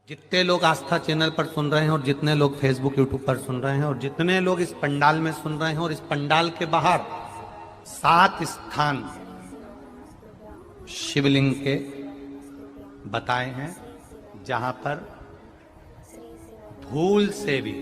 जितने लोग आस्था चैनल पर सुन रहे हैं और जितने लोग फेसबुक यूट्यूब पर सुन रहे हैं और जितने लोग इस पंडाल में सुन रहे हैं और इस पंडाल के बाहर 7 स्थान शिवलिंग के बताए हैं जहां पर भूल से भी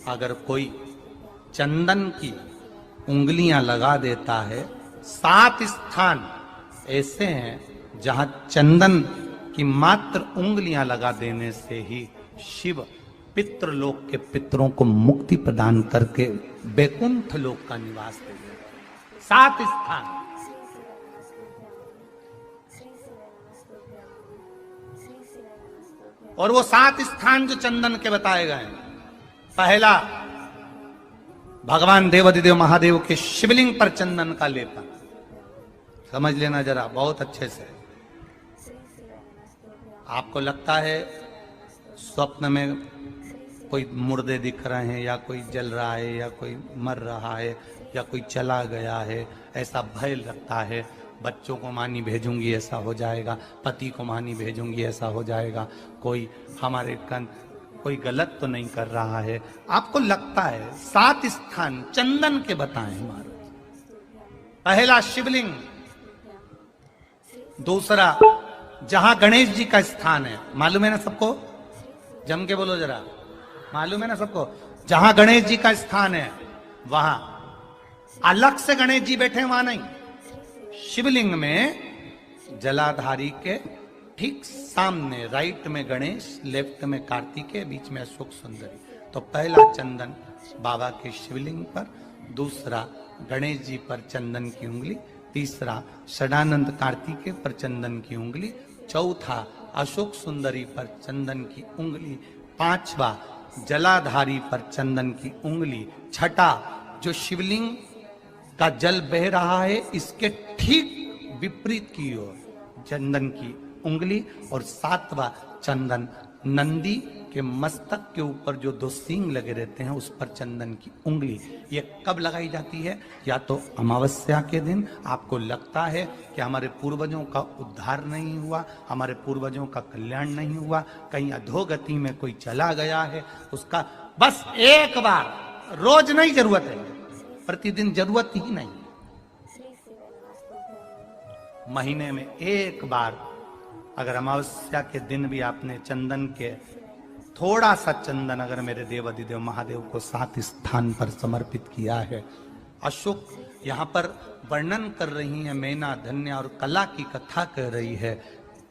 अगर कोई चंदन की उंगलियां लगा देता है, 7 स्थान ऐसे हैं जहां चंदन की मात्र उंगलियां लगा देने से ही शिव पितृलोक के पितरों को मुक्ति प्रदान करके बैकुंठ लोक का निवास दे देते। 7 स्थान। और वो 7 स्थान जो चंदन के बताए गए हैं, पहला भगवान देवाधिदेव महादेव के शिवलिंग पर चंदन का लेपन। समझ लेना जरा बहुत अच्छे से। आपको लगता है स्वप्न में कोई मुर्दे दिख रहे हैं या कोई जल रहा है या कोई मर रहा है या कोई चला गया है, ऐसा भय लगता है। बच्चों को मानी भेजूंगी ऐसा हो जाएगा, पति को मानी भेजूंगी ऐसा हो जाएगा, कोई हमारे कोई गलत तो नहीं कर रहा है, आपको लगता है। 7 स्थान चंदन के बताएं हमारे। पहला शिवलिंग, दूसरा जहां गणेश जी का स्थान है, मालूम है ना सबको? जम के बोलो जरा, मालूम है ना सबको? जहां गणेश जी का स्थान है वहां अलग से गणेश जी बैठे, वहां नहीं। शिवलिंग में जलाधारी के ठीक सामने राइट में गणेश, लेफ्ट में कार्तिकेय, बीच में अशोक सुंदरी। तो पहला चंदन बाबा के शिवलिंग पर, दूसरा गणेश जी पर चंदन की उंगली, तीसरा षडानंद कार्तिकेय पर चंदन की उंगली, चौथा अशोक सुंदरी पर चंदन की उंगली, पांचवा जलाधारी पर चंदन की उंगली, छठा जो शिवलिंग का जल बह रहा है इसके ठीक विपरीत की ओर चंदन की उंगली, और 7वां चंदन नंदी के मस्तक के ऊपर जो 2 सींग लगे रहते हैं उस पर चंदन की उंगली। ये कब लगाई जाती है? या तो अमावस्या के दिन। आपको लगता है कि हमारे पूर्वजों का उद्धार नहीं हुआ, हमारे पूर्वजों का कल्याण नहीं हुआ, कहीं अधोगति में कोई चला गया है, उसका बस एक बार, रोज नहीं जरूरत है, प्रतिदिन जरूरत ही नहीं, महीने में एक बार अगर अमावस्या के दिन भी आपने चंदन के थोड़ा सा चंदन अगर मेरे देवाधिदेव महादेव को 7 स्थान पर समर्पित किया है। अशोक यहाँ पर वर्णन कर रही है, मैना, धन्य और कला की कथा कह रही है।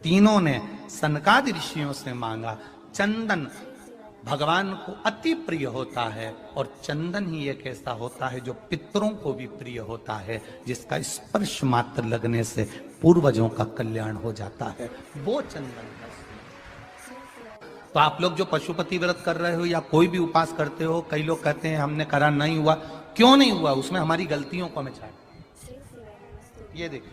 तीनों ने सनकादि ऋषियों से मांगा। चंदन भगवान को अति प्रिय होता है और चंदन ही एक ऐसा होता है जो पितरों को भी प्रिय होता है, जिसका स्पर्श मात्र लगने से पूर्वजों का कल्याण हो जाता है, वो चंदन। तो आप लोग जो पशुपति व्रत कर रहे हो या कोई भी उपास करते हो, कई लोग कहते हैं हमने करा नहीं हुआ। क्यों नहीं हुआ? उसमें हमारी गलतियों को हमें छाट। ये देखिए,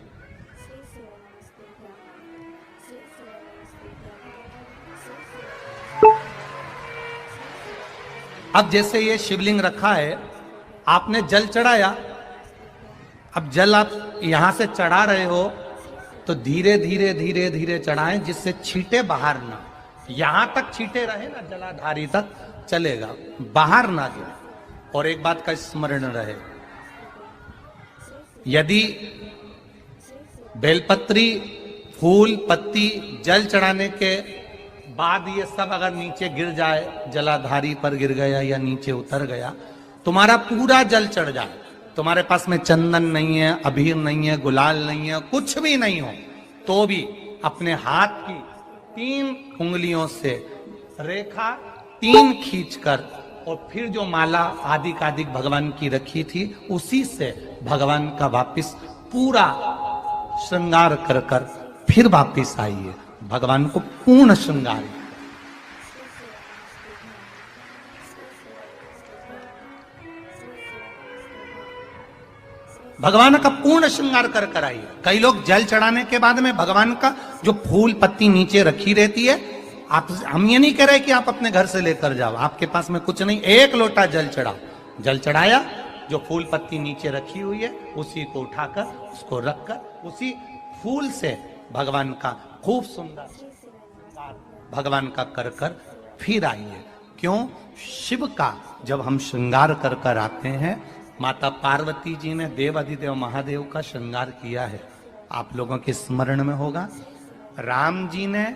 अब जैसे ये शिवलिंग रखा है, आपने जल चढ़ाया, अब जल आप यहां से चढ़ा रहे हो तो धीरे धीरे धीरे धीरे चढ़ाएं जिससे छींटे बाहर ना, यहां तक छींटे रहे ना, जलाधारी तक चलेगा, बाहर ना जाए। और एक बात का स्मरण रहे, यदि बेलपत्री, फूल, पत्ती जल चढ़ाने के बाद ये सब अगर नीचे गिर जाए, जलाधारी पर गिर गया या नीचे उतर गया, तुम्हारा पूरा जल चढ़ जाए, तुम्हारे पास में चंदन नहीं है, अबीर नहीं है, गुलाल नहीं है, कुछ भी नहीं हो, तो भी अपने हाथ की 3 उंगलियों से रेखा 3 खींचकर और फिर जो माला आदिकादिक भगवान की रखी थी उसी से भगवान का वापिस पूरा श्रृंगार कर कर फिर वापिस आइए, भगवान को पूर्ण श्रृंगार। भगवान का पूर्ण श्रृंगार कर कर आइए। कई लोग जल चढ़ाने के बाद में भगवान का जो फूल पत्ती नीचे रखी रहती है, आप, हम ये नहीं कह रहे कि आप अपने घर से लेकर जाओ, आपके पास में कुछ नहीं, 1 लोटा जल चढ़ाओ, जल चढ़ाया, जो फूल पत्ती नीचे रखी हुई है उसी को उठाकर उसको रखकर उसी फूल से भगवान का खूब सुंदर भगवान का कर कर फिर आइए। क्यों? शिव का जब हम श्रृंगार कर कर आते हैं, माता पार्वती जी ने देव अधिदेव महादेव का श्रृंगार किया है, आप लोगों के स्मरण में होगा। राम जी ने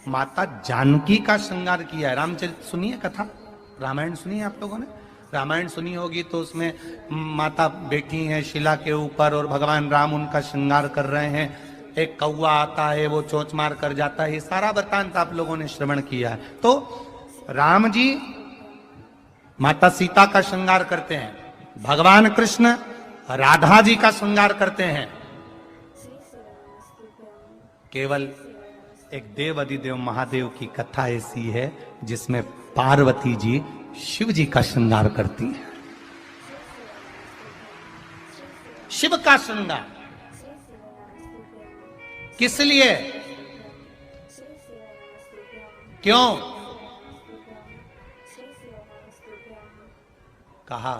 माता जानकी का श्रृंगार किया है। रामचरित सुनिए कथा, रामायण सुनिए आप लोगों ने, रामायण सुनी होगी तो उसमें माता बैठी हैं शिला के ऊपर और भगवान राम उनका श्रृंगार कर रहे हैं। एक कौवा आता है, वो चोंच मार कर जाता है, ये सारा वृत्तांत आप लोगों ने श्रवण किया है। तो राम जी माता सीता का श्रृंगार करते हैं, भगवान कृष्ण राधा जी का श्रृंगार करते हैं। केवल एक देव अधिदेव महादेव की कथा ऐसी है जिसमें पार्वती जी शिव जी का श्रृंगार करती हैं। शिव का श्रृंगार किस लिए? क्यों? कहा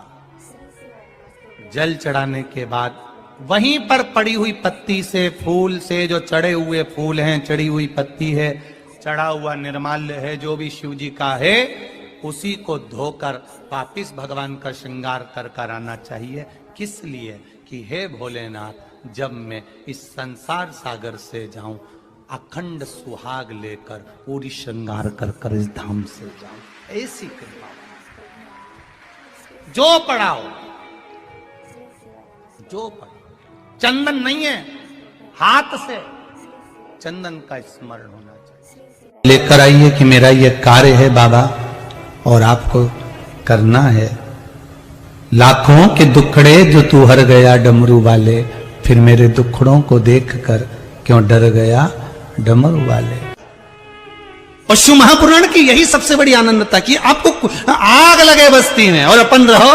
जल चढ़ाने के बाद वहीं पर पड़ी हुई पत्ती से, फूल से, जो चढ़े हुए फूल हैं, चढ़ी हुई पत्ती है, चढ़ा हुआ निर्माल्य है, जो भी शिव जी का है, उसी को धोकर वापिस भगवान का श्रृंगार कर कर आना चाहिए। किस लिए? कि हे भोलेनाथ, जब मैं इस संसार सागर से जाऊं, अखंड सुहाग लेकर पूरी श्रृंगार कर कर इस धाम से जाऊं। ऐसी कृपा जो पढ़ाओ, जो पढ़ाओ, चंदन नहीं है, हाथ से चंदन का स्मरण होना चाहिए। लेकर आइए कि मेरा ये कार्य है बाबा और आपको करना है। लाखों के दुखड़े जो तू हर गया डमरू वाले, फिर मेरे दुखड़ों को देखकर क्यों डर गया डमरू वाले। और शिव महापुराण की यही सबसे बड़ी आनंदता कि आपको आग लगे बस्ती में और अपन रहो,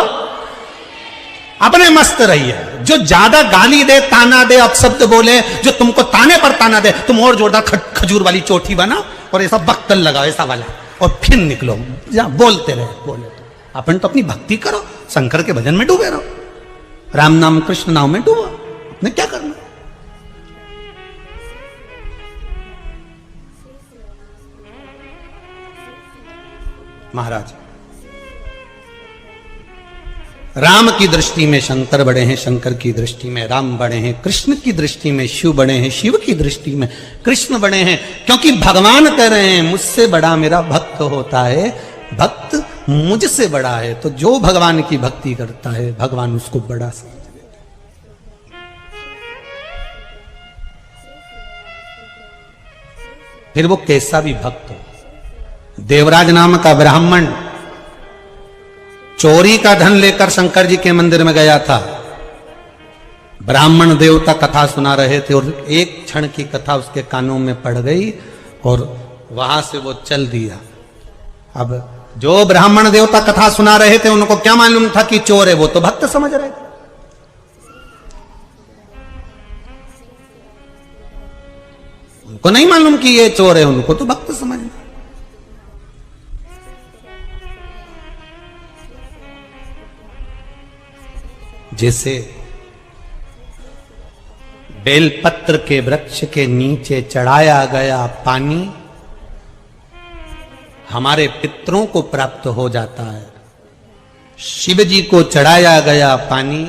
अपने मस्त रहिए। जो ज्यादा गाली दे, ताना दे, अपशब्द बोले, जो तुमको ताने पर ताना दे, तुम और जोरदार खजूर वाली चोटी बना और ऐसा बक्तल लगाओ ऐसा वाला, और फिर निकलो, बोलते रहे, बोले। अपन तो अपनी भक्ति करो, शंकर के भजन में डूबे रहो, राम नाम कृष्ण नाम में डूबो, अपने क्या करना। महाराज, राम की दृष्टि में शंकर बड़े हैं, शंकर की दृष्टि में राम बड़े हैं, कृष्ण की दृष्टि में शिव बड़े हैं, शिव की दृष्टि में कृष्ण बड़े हैं। क्योंकि भगवान कह रहे हैं मुझसे बड़ा मेरा भक्त होता है, भक्त मुझसे बड़ा है। तो जो भगवान की भक्ति करता है भगवान उसको बड़ा समझ लेते हैं। फिर वो कैसा भी भक्त हो। देवराज नाम का ब्राह्मण चोरी का धन लेकर शंकर जी के मंदिर में गया था। ब्राह्मण देवता कथा सुना रहे थे और एक क्षण की कथा उसके कानों में पड़ गई और वहां से वो चल दिया। अब जो ब्राह्मण देवता कथा सुना रहे थे उनको क्या मालूम था कि चोर है, वो तो भक्त समझ रहे थे। उनको नहीं मालूम कि ये चोर है, उनको तो भक्त समझ। जैसे बेलपत्र के वृक्ष के नीचे चढ़ाया गया पानी हमारे पितरों को प्राप्त हो जाता है, शिव जी को चढ़ाया गया पानी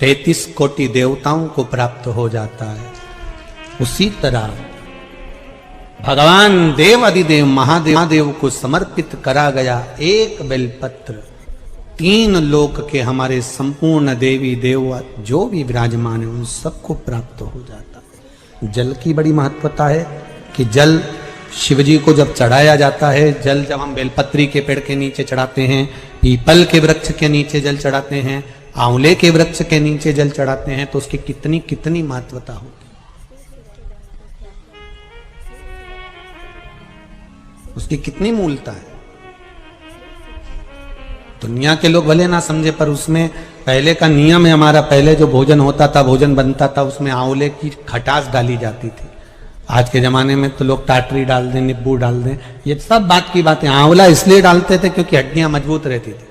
33 कोटि देवताओं को प्राप्त हो जाता है। उसी तरह भगवान देव अधिदेव महादेव को समर्पित करा गया एक बेलपत्र 3 लोक के हमारे संपूर्ण देवी देव जो भी विराजमान है उन सबको प्राप्त हो जाता है। जल की बड़ी महत्वता है कि जल शिव जी को जब चढ़ाया जाता है, जल जब हम बेलपत्री के पेड़ के नीचे चढ़ाते हैं, पीपल के वृक्ष के नीचे जल चढ़ाते हैं, आंवले के वृक्ष के नीचे जल चढ़ाते हैं, तो उसकी कितनी कितनी महत्वता होती है, उसकी कितनी मूलता है। दुनिया के लोग भले ना समझे पर उसमें पहले का नियम है हमारा, पहले जो भोजन होता था, भोजन बनता था, उसमें आंवले की खटास डाली जाती थी। आज के जमाने में तो लोग टाटरी डाल दें, नींबू डाल दें, ये सब बात की बात है। आंवला इसलिए डालते थे क्योंकि हड्डियां मजबूत रहती थी।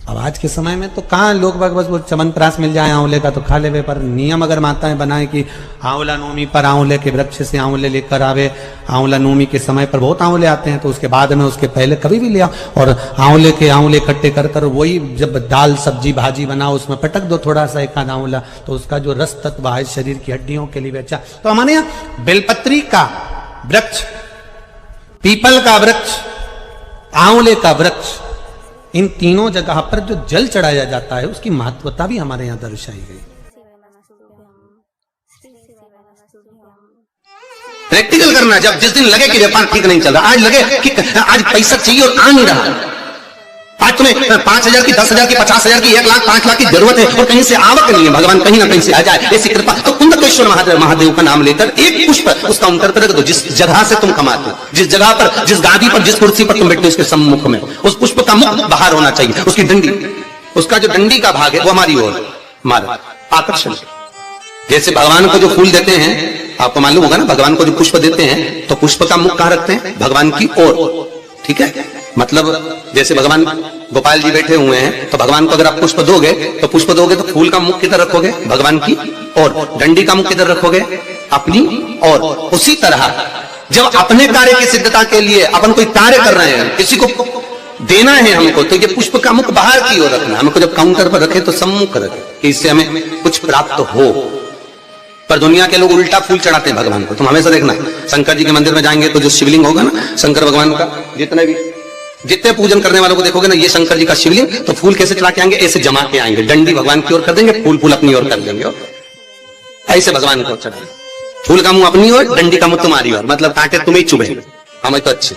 अब आज के समय में तो कहाँ लोग बस वो च्यवनप्राश मिल जाए आंवले का तो खा ले, पर नियम अगर माताएं बनाए कि आंवला नवमी पर आंवले के वृक्ष से आंवले लेकर आवे, आंवला नवमी के समय पर बहुत आंवले आते हैं तो उसके बाद में उसके पहले कभी भी ले आओ और आंवले इकट्ठे कर कर वही जब दाल सब्जी भाजी बनाओ उसमें पटक दो थोड़ा सा एक आध आंवला, तो उसका जो रस तत्व है शरीर की हड्डियों के लिए भी अच्छा। तो हमारे यहाँ बेलपत्री का वृक्ष, पीपल का वृक्ष, आंवले का वृक्ष, इन तीनों जगह पर जो जल चढ़ाया जाता है उसकी महत्वता भी हमारे यहाँ दर्शाई गई। प्रैक्टिकल करना, जब जिस दिन लगे कि व्यापार ठीक नहीं चल रहा, आज लगे कि आज पैसा चाहिए और आ नहीं रहा, आज तुम्हें 5,000 की 10,000 की 50,000 की 1 लाख 5 लाख की जरूरत है और कहीं से आवक नहीं है, भगवान कहीं ना कहीं से आ जाए ऐसी कृपा, तो कुंदकेश्वर महादेव का नाम लेकर एक पुष्प उसका अंतर रख दो। जिस जगह से तुम कमाते हो, जिस जगह पर, जिस गादी पर, जिस कुर्सी पर तुम बैठते हो, उसके सम्मुख में उस पुष्प का मुख बाहर होना चाहिए, उसकी डंडी, उसका जो डंडी का भाग है वो हमारी ओर, हमारा आकर्षण। जैसे भगवान को जो फूल देते हैं, आपको मालूम होगा ना, भगवान को जो पुष्प देते हैं तो पुष्प का मुख कहां रखते हैं? भगवान की ओर, ठीक है। मतलब जैसे भगवान गोपाल जी बैठे हुए हैं तो भगवान को अगर आप पुष्प दोगे तो फूल का मुख किधर रखोगे? भगवान की ओर। डंडी का मुख किधर रखोगे? अपनी ओर। उसी तरह जब अपने कार्य की सिद्धता के लिए अपन कोई कार्य कर रहे हैं, किसी को देना है हमको, तो ये पुष्प का मुख बाहर की ओर रखना। हमको जब काउंटर पर रखे तो सम्मुख रखे कि इससे हमें कुछ प्राप्त हो। पर दुनिया के लोग उल्टा फूल चढ़ाते हैं भगवान को। तुम हमेशा देखना, शंकर जी के मंदिर में जाएंगे तो जो शिवलिंग होगा ना शंकर भगवान का, जितने पूजन करने वालों को देखोगे ना, ये शंकर जी का शिवलिंग, तो फूल कैसे चढ़ा के आएंगे? ऐसे जमा के आएंगे, डंडी भगवान की ओर कर देंगे, फूल अपनी ओर कर देंगे, ऐसे भगवान को चढ़ाएंगे। फूल का मुंह अपनी ओर, डंडी का मुंह तुम्हारी ओर, मतलब कांटे तुम्हें चुभे, हमें तो अच्छे।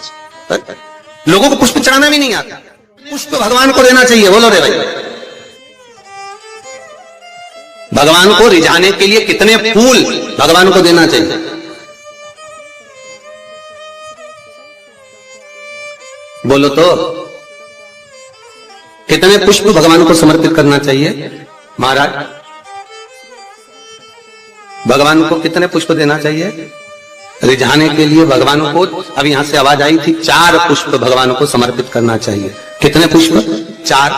लोगों को पुष्प चढ़ाना भी नहीं आता, पुष्प भगवान को देना चाहिए। बोलो रे भाई, भगवान को रिझाने के लिए कितने फूल भगवान को देना चाहिए? बोलो तो, कितने पुष्प भगवान को समर्पित करना चाहिए? महाराज, भगवान को कितने पुष्प देना चाहिए रिझाने के लिए? भगवान को, अभी यहां से आवाज आई थी, 4 पुष्प भगवान को समर्पित करना चाहिए। कितने पुष्प? 4।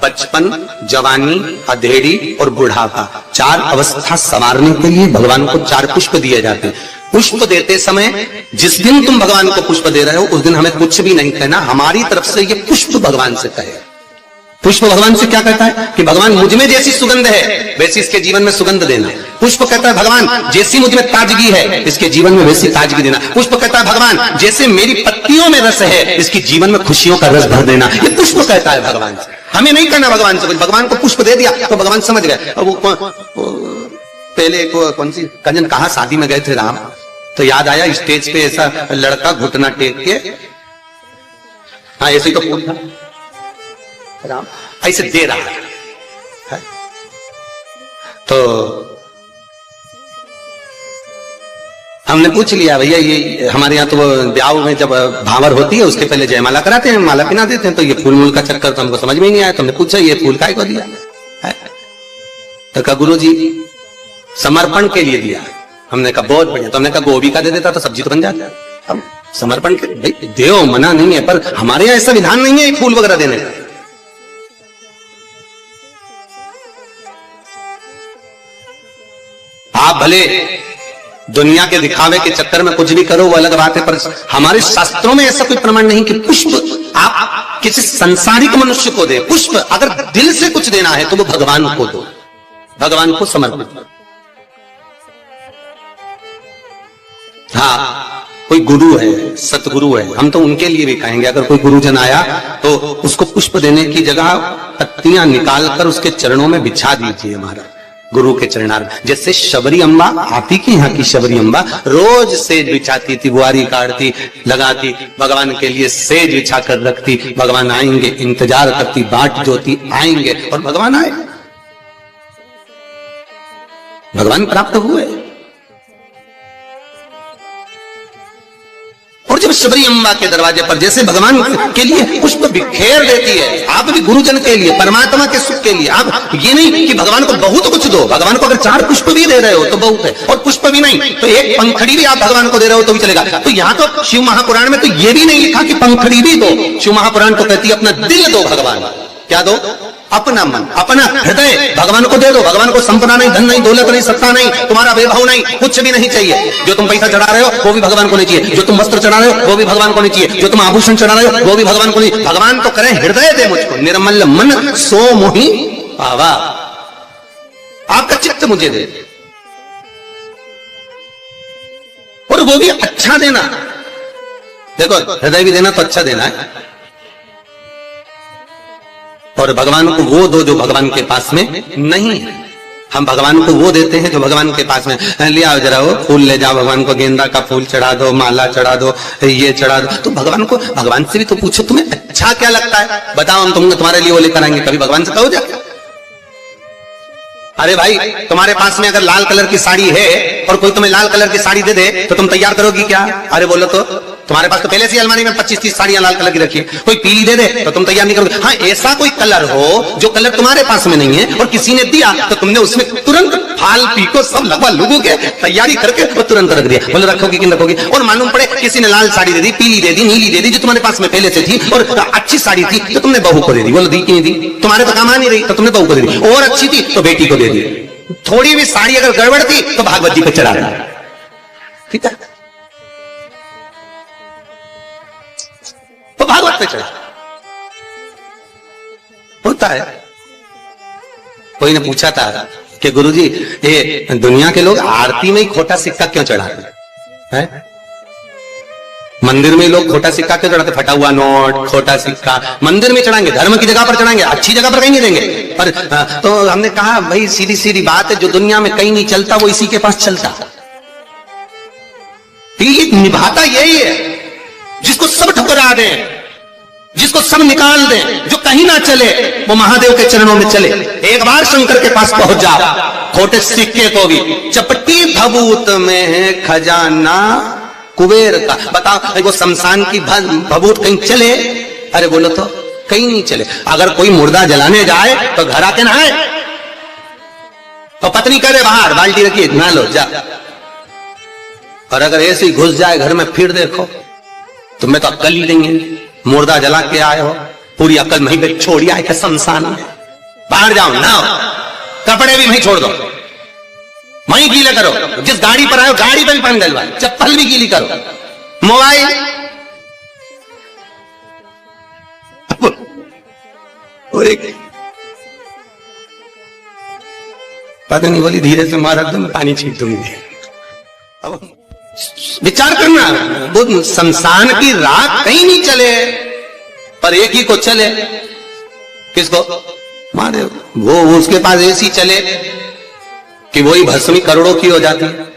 बचपन, जवानी, अधेड़ी और बुढ़ापा, 4 अवस्था संवारने के लिए भगवान को 4 पुष्प दिए जाते हैं। पुष्प देते समय जिस दिन तुम भगवान को पुष्प दे रहे हो उस दिन हमें कुछ भी नहीं कहना, हमारी तरफ से ये पुष्प भगवान से कहे। पुष्प भगवान से क्या कहता है कि भगवान मुझ में जैसी सुगंध है वैसी इसके जीवन में सुगंध देना। पुष्प कहता है भगवान जैसी मुझ में ताजगी है इसके जीवन में वैसी ताजगी देना। पुष्प कहता है भगवान जैसे मेरी पत्तियों में रस है इसके जीवन में खुशियों का रस भर देना। ये पुष्प कहता है भगवान से, हमें नहीं कहना भगवान से। भगवान को पुष्प दे दिया तो भगवान समझ गए। अब पहले कौन सी कंजन कहा शादी में गए थे राम, तो याद आया स्टेज पे ऐसा लड़का घुटना टेक के, हाँ ऐसे तो फूल था, राम ऐसे दे रहा है। तो हमने पूछ लिया भैया ये हमारे यहाँ तो ब्याह में जब भावर होती है उसके पहले जयमाला कराते हैं, माला पिना देते हैं, तो ये फूल मूल का चक्कर तो हमको समझ में ही नहीं आया। तो हमने पूछा ये फूल काय को दिया है? तो कहा गुरु जी समर्पण के लिए दिया। हमने कहा बहुत बढ़िया। तो हमने कहा गोभी का दे देता तो सब्जी तो बन जाता। अब समर्पण के भाई देव मना नहीं है, पर हमारे यहाँ ऐसा विधान नहीं है फूल वगैरह देने का। आप भले दुनिया के दिखावे के चक्कर में कुछ भी करो वो अलग बात है, पर हमारे शास्त्रों में ऐसा कोई प्रमाण नहीं कि पुष्प आप किसी संसारिक मनुष्य को दे। पुष्प अगर दिल से कुछ देना है तो वो भगवान को दो, भगवान को समर्पित करो। हाँ कोई गुरु है, सतगुरु है, हम तो उनके लिए भी कहेंगे अगर कोई गुरुजन आया तो उसको पुष्प देने की जगह पत्तियां निकालकर उसके चरणों में बिछा दीजिए महाराज, गुरु के चरणार। जैसे शबरी अम्बा, आप ही की यहाँ की शबरी अम्बा रोज सेज बिछाती थी, बुआरी काटती, लगाती, भगवान के लिए सेज बिछा कर रखती। भगवान आएंगे इंतजार करती, बाट जोती, आएंगे और भगवान आए, भगवान प्राप्त हुए। और जब शबरी अम्बा के दरवाजे पर जैसे भगवान के लिए पुष्प बिखेर देती है, आप भी गुरुजन के लिए, परमात्मा के सुख के लिए। आप ये नहीं कि भगवान को बहुत कुछ दो, भगवान को अगर 4 पुष्प भी दे रहे हो तो बहुत है, और पुष्प भी नहीं तो एक पंखड़ी भी आप भगवान को दे रहे हो तो भी चलेगा। तो यहाँ तो शिव महापुराण में तो ये भी नहीं लिखा कि पंखड़ी भी दो, शिव महापुराण तो कहती है अपना दिल दो भगवान। क्या दो? अपना मन, अपना हृदय भगवान को दे दो। भगवान को संपदा नहीं, धन नहीं, दौलत नहीं, सत्ता नहीं, तुम्हारा वैभव नहीं, कुछ भी नहीं चाहिए। जो तुम पैसा चढ़ा रहे हो वो भी भगवान को नहीं चाहिए, जो तुम वस्त्र चढ़ा रहे हो वो भी भगवान को नहीं चाहिए, जो तुम आभूषण चढ़ा रहे हो वो भी भगवान को नहीं। भगवान तो करें हृदय दे मुझको, निर्मल मन सो मोहि पावा, आपका चित्त मुझे दे, और वो भी अच्छा देना। देखो हृदय भी देना तो अच्छा देना है, और भगवान को वो दो जो भगवान के पास में नहीं है। हम भगवान को वो देते हैं जो भगवान के पास में। लिया जरा वो फूल ले जाओ, भगवान को गेंदा का फूल चढ़ा दो, माला चढ़ा दो, ये चढ़ा दो। तो भगवान को, भगवान से भी तो पूछो तुम्हें अच्छा क्या लगता है, बताओ हम तुम्हारे लिए वो लेकर आएंगे। कभी भगवान से कहो जाके, अरे भाई तुम्हारे पास में अगर लाल कलर की साड़ी है और कोई तुम्हें लाल कलर की साड़ी दे दे तो तुम तैयार करोगी क्या? अरे बोलो तो, तुम्हारे पास तो पहले से अलमारी में 25-30 साड़ियां लाल कलर की रखी है, कोई पीली दे दे तो तुम तैयार नहीं करोगे। हाँ, ऐसा कोई कलर हो जो कलर तुम्हारे पास में नहीं है और किसी ने दिया तो तुमने उसमें तुरंत फाल पीको सब लगवा लोगों के तैयारी करके और तुरंत रख दिया। बोलो रखोगी कि नहीं रखोगी? और मालूम पड़े किसी ने लाल साड़ी दे दी, पीली दे दी, नीली दे दी, जो तुम्हारे पास में पहले से थी और अच्छी साड़ी थी तो तुमने बहू को दे दी। बोलो दी कि नहीं दी? तुम्हारे तो काम आ नहीं रही तो तुमने बहू को दे दी, और अच्छी थी तो बेटी को दे दी। थोड़ी भी साड़ी अगर गड़बड़ थी तो भागवत जी पे चढ़ा देना, ठीक है? तो भागवत पे चढ़ा होता है। कोई ने पूछा था कि गुरुजी ये दुनिया के लोग आरती में ही खोटा सिक्का क्यों चढ़ाते हैं? मंदिर में लोग खोटा सिक्का क्यों चढ़ाते? फटा हुआ नोट, खोटा सिक्का मंदिर में चढ़ाएंगे, धर्म की जगह पर चढ़ाएंगे, अच्छी जगह पर कहीं नहीं देंगे। पर तो हमने कहा भाई सीधी सीधी बात है, जो दुनिया में कहीं नहीं चलता वो इसी के पास चलता। ये निभाता यही है, जिसको सब ठुकरा दे, जिसको सब निकाल दे, जो कहीं ना चले वो महादेव के चरणों में चले। एक बार शंकर के पास पहुंच जा, खोटे सिक्के को भी चपटी भभूत में है खजाना कुबेर का। बताओ वो शमशान की भभूत कहीं चले? अरे बोलो तो कहीं नहीं चले। अगर कोई मुर्दा जलाने जाए तो घर आके नहाए, तो पत्नी करे बाहर बाल्टी रखिए नहा लो जा। और अगर ऐसे ही घुस जाए घर में फिर देखो तुम्हें तो अक्ल ही नहीं है, मुर्दा जला के आए हो, पूरी अक्ल वहीं पे छोड़ी आए के शमशान में। बाहर जाओ नहाओ, कपड़े भी वहीं छोड़ दो, वहीं गीले करो, जिस गाड़ी पर आए गाड़ी पर भी पानी डलवा, चप्पल भी गीली करो, मोबाइल और एक पता नहीं बोली धीरे से मारा तो मैं पानी छीट दूंगी। अब विचार करना, वो शमशान की राख कहीं नहीं चले पर एक ही को चले, किसको? महादेव। वो उसके पास ऐसी चले कि वही भस्मी करोड़ों की हो जाती है।